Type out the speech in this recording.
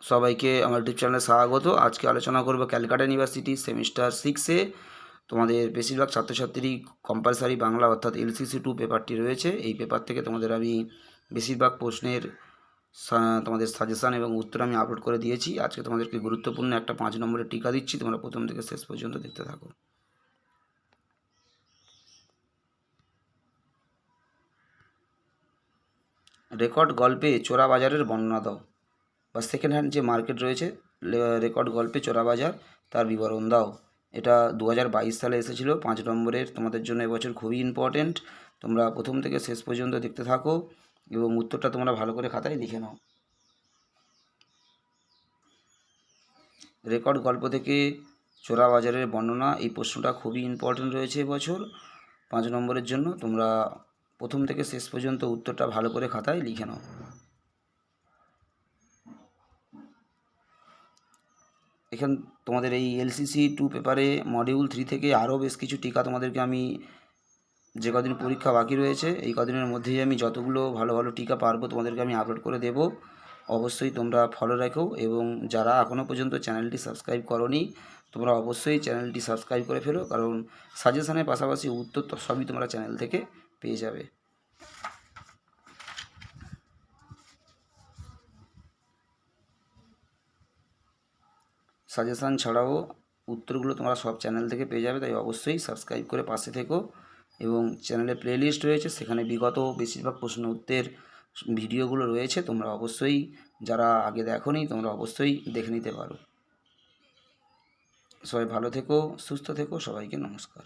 সবাইকে আমার ইউটিউব চ্যানেলে স্বাগত। আজকে আলোচনা করব ক্যালকাটা ইউনিভার্সিটি সেমিস্টার 6-এ তোমাদের বেশিরভাগ ছাত্রছাত্রী কম্পালসারি বাংলা অর্থাৎ LCC 2 পেপারটি রয়েছে। এই পেপার থেকে তোমাদের আমি বেশিরভাগ প্রশ্নের তোমাদের সাজেশান এবং উত্তর আমি আপলোড করে দিয়েছি। আজকে তোমাদেরকে গুরুত্বপূর্ণ একটা 5 নম্বরের টিকা দিচ্ছি, তোমরা প্রথম থেকে শেষ পর্যন্ত দেখতে থাকো। রেকর্ড গল্পে চোরা বাজারের বর্ণনা দাও, বা সেকেন্ড হ্যান্ড যে মার্কেট রয়েছে রেকর্ড গল্পে চোরা বাজার তার বিবরণ দাও। এটা 2022 সালে এসেছিলো। 5 নম্বরের তোমাদের জন্য এবছর খুবই ইম্পর্টেন্ট। তোমরা প্রথম থেকে শেষ পর্যন্ত দেখতে থাকো এবং উত্তরটা তোমরা ভালো করে খাতায় লিখে নাও। রেকর্ড গল্প থেকে চোরা বাজারের বর্ণনা, এই প্রশ্নটা খুবই ইম্পর্টেন্ট রয়েছে এবছর 5 নম্বরের জন্য। তোমরা প্রথম থেকে শেষ পর্যন্ত উত্তরটা ভালো করে খাতায় লিখে নাও। এখান তোমাদের এই LCC 2 পেপারে মডিউল 3 থেকে আরও বেশ কিছু টিকা তোমাদেরকে আমি, যে কদিন পরীক্ষা বাকি রয়েছে এই কদিনের মধ্যেই আমি যতগুলো ভালো ভালো টিকা পারবো তোমাদেরকে আমি আপলোড করে দেব। অবশ্যই তোমরা ফলো রাখো এবং যারা এখনও পর্যন্ত চ্যানেলটি সাবস্ক্রাইব করোনি তোমরা অবশ্যই চ্যানেলটি সাবস্ক্রাইব করে ফেলো, কারণ সাজেশনের পাশাপাশি উত্তর তো সবই তোমরা চ্যানেল থেকে পেয়ে যাবে। সাজেশান ছাড়াও উত্তরগুলো তোমরা সব চ্যানেল থেকে পেয়ে যাবে, তাই অবশ্যই সাবস্ক্রাইব করে পাশে থেকো। এবং চ্যানেলে প্লেলিস্ট রয়েছে, সেখানে বিগত বেশিরভাগ প্রশ্ন উত্তরের ভিডিওগুলো রয়েছে, তোমরা অবশ্যই যারা আগে দেখোনি তোমরা অবশ্যই দেখে নিতে পারো। সবাই ভালো থেকো, সুস্থ থেকো, সবাইকে নমস্কার।